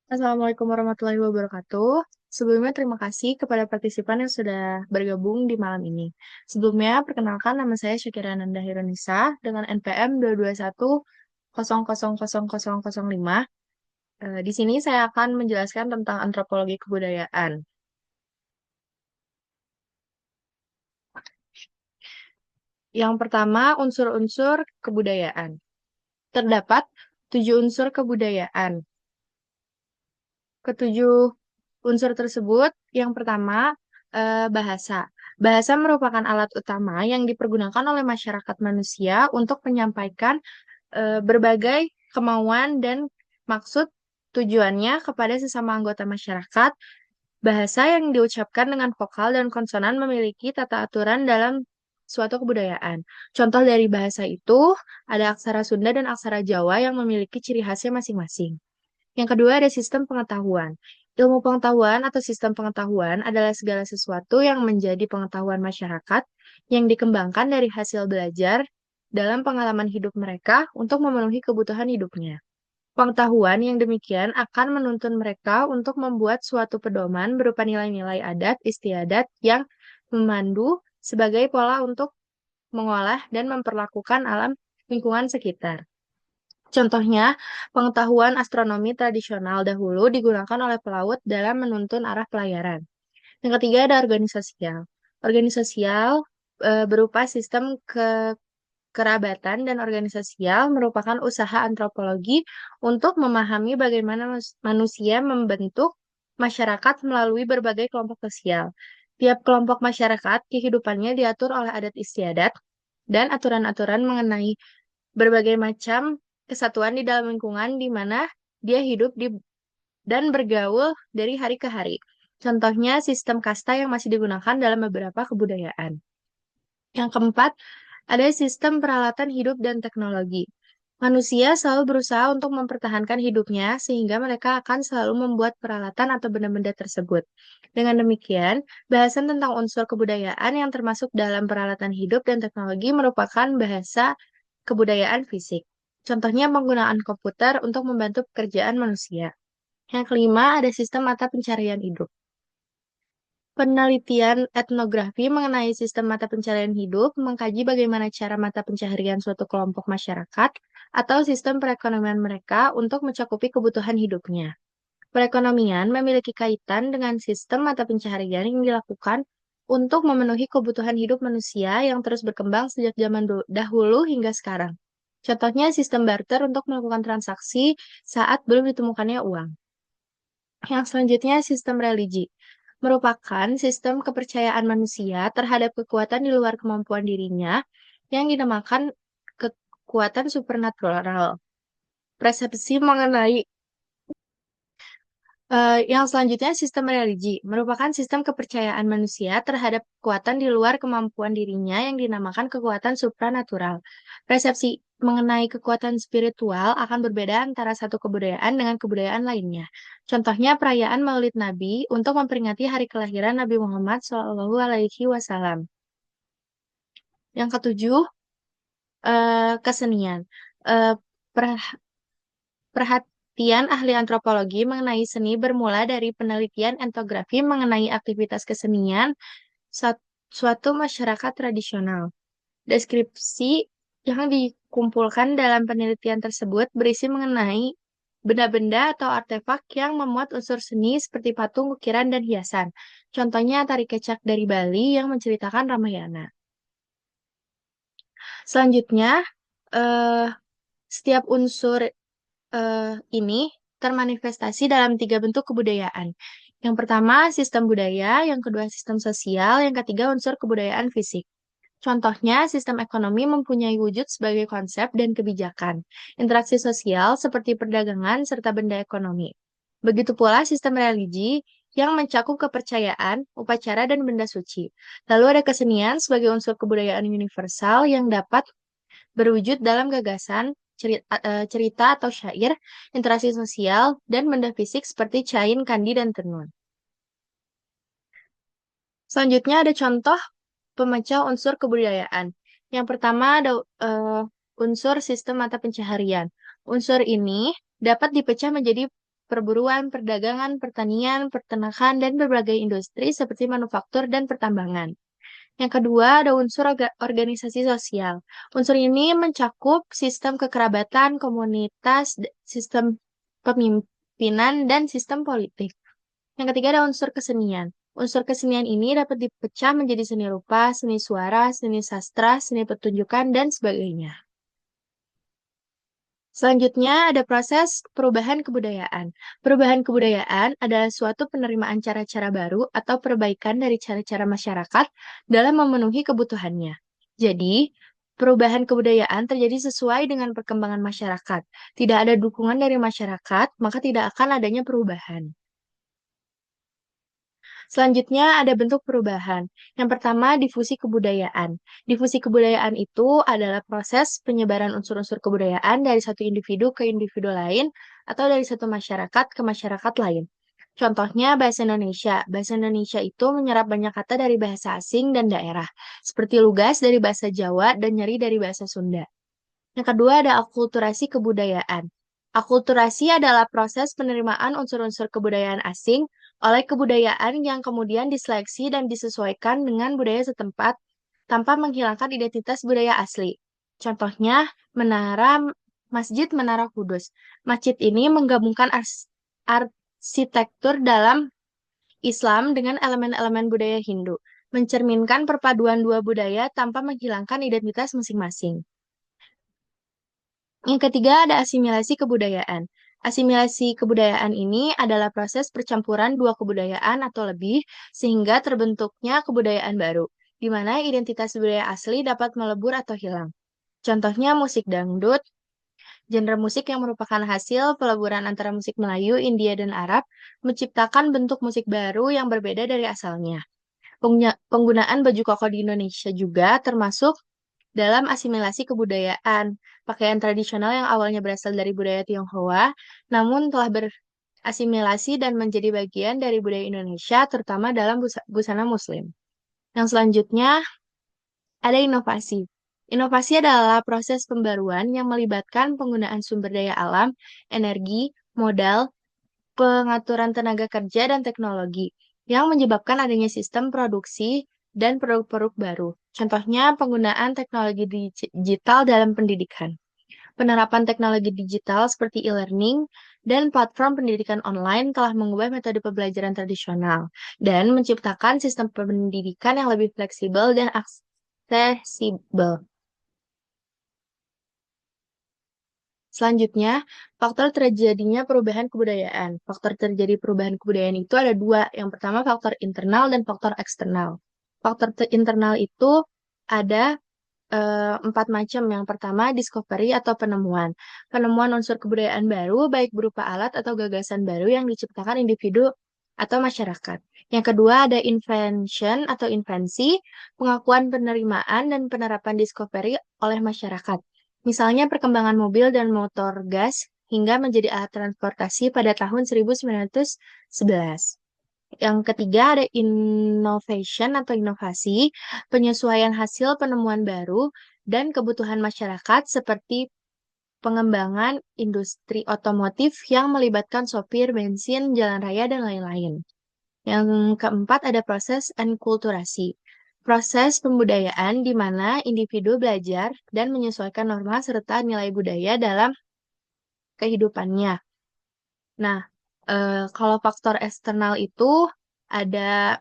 Assalamualaikum warahmatullahi wabarakatuh. Sebelumnya terima kasih kepada partisipan yang sudah bergabung di malam ini. Sebelumnya, perkenalkan nama saya Syakira Nanda Hirunisa dengan NPM 221000005. Di sini saya akan menjelaskan tentang antropologi kebudayaan. Yang pertama, unsur-unsur kebudayaan. Terdapat 7 unsur kebudayaan. Ketujuh unsur tersebut, yang pertama, bahasa. Bahasa merupakan alat utama yang dipergunakan oleh masyarakat manusia untuk menyampaikan berbagai kemauan dan maksud tujuannya kepada sesama anggota masyarakat. Bahasa yang diucapkan dengan vokal dan konsonan memiliki tata aturan dalam suatu kebudayaan. Contoh dari bahasa itu ada aksara Sunda dan aksara Jawa yang memiliki ciri khasnya masing-masing. Yang kedua ada sistem pengetahuan. Ilmu pengetahuan atau sistem pengetahuan adalah segala sesuatu yang menjadi pengetahuan masyarakat yang dikembangkan dari hasil belajar dalam pengalaman hidup mereka untuk memenuhi kebutuhan hidupnya. Pengetahuan yang demikian akan menuntun mereka untuk membuat suatu pedoman berupa nilai-nilai adat istiadat yang memandu sebagai pola untuk mengolah dan memperlakukan alam lingkungan sekitar. Contohnya, pengetahuan astronomi tradisional dahulu digunakan oleh pelaut dalam menuntun arah pelayaran. Yang ketiga ada organisasial. Organisasial berupa sistem kekerabatan dan organisasial merupakan usaha antropologi untuk memahami bagaimana manusia membentuk masyarakat melalui berbagai kelompok sosial. Tiap kelompok masyarakat kehidupannya diatur oleh adat istiadat dan aturan-aturan mengenai berbagai macam kesatuan di dalam lingkungan di mana dia hidup dan bergaul dari hari ke hari. Contohnya sistem kasta yang masih digunakan dalam beberapa kebudayaan. Yang keempat, ada sistem peralatan hidup dan teknologi. Manusia selalu berusaha untuk mempertahankan hidupnya sehingga mereka akan selalu membuat peralatan atau benda-benda tersebut. Dengan demikian, bahasan tentang unsur kebudayaan yang termasuk dalam peralatan hidup dan teknologi merupakan bahasa kebudayaan fisik. Contohnya penggunaan komputer untuk membantu pekerjaan manusia. Yang kelima, ada sistem mata pencarian hidup. Penelitian etnografi mengenai sistem mata pencarian hidup mengkaji bagaimana cara mata pencaharian suatu kelompok masyarakat atau sistem perekonomian mereka untuk mencakupi kebutuhan hidupnya. Perekonomian memiliki kaitan dengan sistem mata pencaharian yang dilakukan untuk memenuhi kebutuhan hidup manusia yang terus berkembang sejak zaman dahulu hingga sekarang. Contohnya sistem barter untuk melakukan transaksi saat belum ditemukannya uang. Yang selanjutnya sistem religi merupakan sistem kepercayaan manusia terhadap kekuatan di luar kemampuan dirinya yang dinamakan kekuatan supernatural. Persepsi mengenai yang selanjutnya sistem religi merupakan sistem kepercayaan manusia terhadap kekuatan di luar kemampuan dirinya yang dinamakan kekuatan supranatural. Persepsi mengenai kekuatan spiritual akan berbeda antara satu kebudayaan dengan kebudayaan lainnya. Contohnya perayaan Maulid Nabi untuk memperingati hari kelahiran Nabi Muhammad SAW. Yang ketujuh, kesenian. Eh, per- Perhatian ahli antropologi mengenai seni bermula dari penelitian etnografi mengenai aktivitas kesenian suatu masyarakat tradisional. Deskripsi yang dikumpulkan dalam penelitian tersebut berisi mengenai benda-benda atau artefak yang memuat unsur seni seperti patung, ukiran, dan hiasan. Contohnya tari kecak dari Bali yang menceritakan Ramayana. Selanjutnya, eh, setiap unsur ini termanifestasi dalam 3 bentuk kebudayaan. Yang pertama, sistem budaya, yang kedua, sistem sosial, yang ketiga, unsur kebudayaan fisik. Contohnya, sistem ekonomi mempunyai wujud sebagai konsep dan kebijakan. Interaksi sosial seperti perdagangan serta benda ekonomi. Begitu pula sistem religi yang mencakup kepercayaan, upacara, dan benda suci. Lalu ada kesenian sebagai unsur kebudayaan universal yang dapat berwujud dalam gagasan, cerita atau syair, interaksi sosial, dan benda fisik seperti cain, kandi, dan tenun. Selanjutnya ada contoh pemecah unsur kebudayaan. Yang pertama ada unsur sistem mata pencaharian. Unsur ini dapat dipecah menjadi perburuan, perdagangan, pertanian, peternakan, dan berbagai industri seperti manufaktur dan pertambangan. Yang kedua, ada unsur organisasi sosial. Unsur ini mencakup sistem kekerabatan, komunitas, sistem pemimpinan, dan sistem politik. Yang ketiga, ada unsur kesenian. Unsur kesenian ini dapat dipecah menjadi seni rupa, seni suara, seni sastra, seni pertunjukan, dan sebagainya. Selanjutnya ada proses perubahan kebudayaan. Perubahan kebudayaan adalah suatu penerimaan cara-cara baru atau perbaikan dari cara-cara masyarakat dalam memenuhi kebutuhannya. Jadi, perubahan kebudayaan terjadi sesuai dengan perkembangan masyarakat. Tidak ada dukungan dari masyarakat, maka tidak akan adanya perubahan. Selanjutnya ada bentuk perubahan. Yang pertama, difusi kebudayaan. Difusi kebudayaan itu adalah proses penyebaran unsur-unsur kebudayaan dari satu individu ke individu lain atau dari satu masyarakat ke masyarakat lain. Contohnya bahasa Indonesia. Bahasa Indonesia itu menyerap banyak kata dari bahasa asing dan daerah, seperti lugas dari bahasa Jawa dan nyeri dari bahasa Sunda. Yang kedua ada akulturasi kebudayaan. Akulturasi adalah proses penerimaan unsur-unsur kebudayaan asing oleh kebudayaan yang kemudian diseleksi dan disesuaikan dengan budaya setempat tanpa menghilangkan identitas budaya asli. Contohnya, Masjid Menara Kudus. Masjid ini menggabungkan arsitektur dalam Islam dengan elemen-elemen budaya Hindu, mencerminkan perpaduan dua budaya tanpa menghilangkan identitas masing-masing. Yang ketiga ada asimilasi kebudayaan. Asimilasi kebudayaan ini adalah proses percampuran dua kebudayaan atau lebih sehingga terbentuknya kebudayaan baru, di mana identitas budaya asli dapat melebur atau hilang. Contohnya musik dangdut, genre musik yang merupakan hasil peleburan antara musik Melayu, India, dan Arab, menciptakan bentuk musik baru yang berbeda dari asalnya. Penggunaan baju koko di Indonesia juga termasuk dalam asimilasi kebudayaan. Pakaian tradisional yang awalnya berasal dari budaya Tionghoa, namun telah berasimilasi dan menjadi bagian dari budaya Indonesia, terutama dalam busana Muslim. Yang selanjutnya ada inovasi. Inovasi adalah proses pembaruan yang melibatkan penggunaan sumber daya alam, energi, modal, pengaturan tenaga kerja, dan teknologi yang menyebabkan adanya sistem produksi dan produk-produk baru. Contohnya, penggunaan teknologi digital dalam pendidikan. Penerapan teknologi digital seperti e-learning dan platform pendidikan online telah mengubah metode pembelajaran tradisional dan menciptakan sistem pendidikan yang lebih fleksibel dan aksesibel. Selanjutnya, faktor terjadinya perubahan kebudayaan. Faktor terjadi perubahan kebudayaan itu ada dua. Yang pertama, faktor internal dan faktor eksternal. Faktor internal itu ada empat macam. Yang pertama, discovery atau penemuan. Penemuan unsur kebudayaan baru, baik berupa alat atau gagasan baru yang diciptakan individu atau masyarakat. Yang kedua, ada invention atau invensi, pengakuan penerimaan dan penerapan discovery oleh masyarakat. Misalnya perkembangan mobil dan motor gas hingga menjadi alat transportasi pada tahun 1911. Yang ketiga ada innovation atau inovasi, penyesuaian hasil penemuan baru dan kebutuhan masyarakat seperti pengembangan industri otomotif yang melibatkan sopir, bensin, jalan raya, dan lain-lain. Yang keempat ada proses enkulturasi. Proses pembudayaan di mana individu belajar dan menyesuaikan norma serta nilai budaya dalam kehidupannya. Nah, kalau faktor eksternal itu ada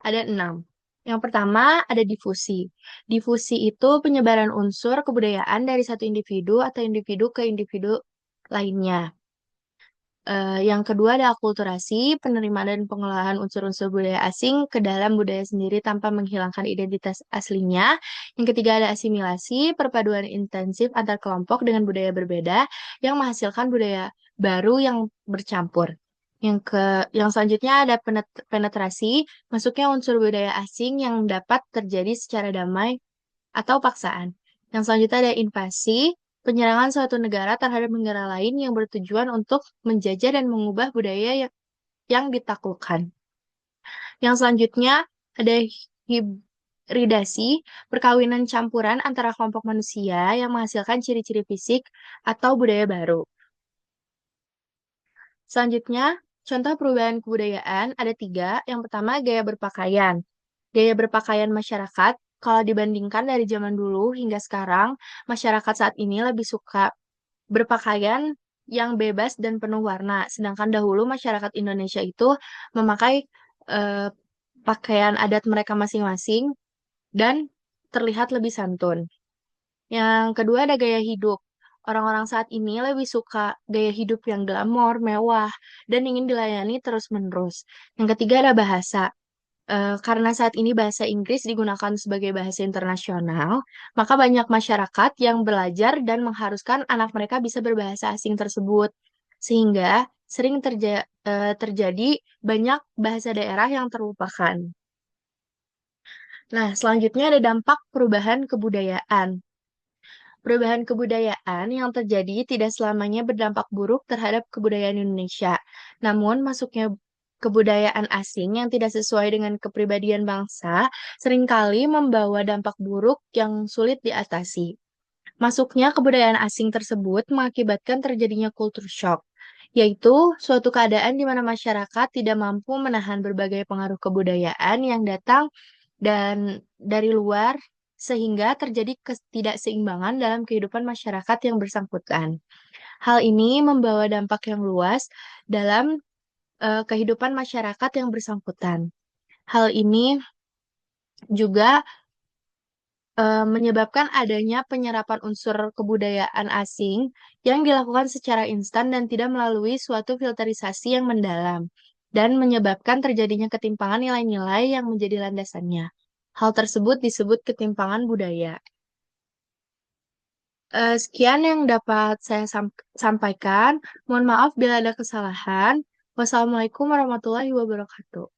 ada 6. Yang pertama ada difusi. Difusi itu penyebaran unsur kebudayaan dari satu individu atau individu ke individu lainnya. Yang kedua ada akulturasi, penerimaan dan pengolahan unsur-unsur budaya asing ke dalam budaya sendiri tanpa menghilangkan identitas aslinya. Yang ketiga ada asimilasi, perpaduan intensif antar kelompok dengan budaya berbeda yang menghasilkan budaya baru yang bercampur. Yang selanjutnya ada penetrasi, masuknya unsur budaya asing yang dapat terjadi secara damai atau paksaan. Yang selanjutnya ada invasi, penyerangan suatu negara terhadap negara lain yang bertujuan untuk menjajah dan mengubah budaya yang ditaklukkan. Yang selanjutnya ada hibridasi, perkawinan campuran antara kelompok manusia yang menghasilkan ciri-ciri fisik atau budaya baru. Selanjutnya, contoh perubahan kebudayaan ada tiga. Yang pertama, gaya berpakaian. Gaya berpakaian masyarakat, kalau dibandingkan dari zaman dulu hingga sekarang, masyarakat saat ini lebih suka berpakaian yang bebas dan penuh warna. Sedangkan dahulu masyarakat Indonesia itu memakai eh, pakaian adat mereka masing-masing dan terlihat lebih santun. Yang kedua ada gaya hidup. Orang-orang saat ini lebih suka gaya hidup yang glamor, mewah, dan ingin dilayani terus-menerus. Yang ketiga ada bahasa. Karena saat ini bahasa Inggris digunakan sebagai bahasa internasional, maka banyak masyarakat yang belajar dan mengharuskan anak mereka bisa berbahasa asing tersebut. Sehingga sering terjadi banyak bahasa daerah yang terlupakan. Nah, selanjutnya ada dampak perubahan kebudayaan. Perubahan kebudayaan yang terjadi tidak selamanya berdampak buruk terhadap kebudayaan Indonesia. Namun, masuknya kebudayaan asing yang tidak sesuai dengan kepribadian bangsa seringkali membawa dampak buruk yang sulit diatasi. Masuknya kebudayaan asing tersebut mengakibatkan terjadinya culture shock, yaitu suatu keadaan di mana masyarakat tidak mampu menahan berbagai pengaruh kebudayaan yang datang dan dari luar sehingga terjadi ketidakseimbangan dalam kehidupan masyarakat yang bersangkutan. Hal ini membawa dampak yang luas dalam kehidupan masyarakat yang bersangkutan. Hal ini juga menyebabkan adanya penyerapan unsur kebudayaan asing yang dilakukan secara instan dan tidak melalui suatu filterisasi yang mendalam, dan menyebabkan terjadinya ketimpangan nilai-nilai yang menjadi landasannya. Hal tersebut disebut ketimpangan budaya. Sekian yang dapat saya sampaikan. Mohon maaf bila ada kesalahan. Wassalamualaikum warahmatullahi wabarakatuh.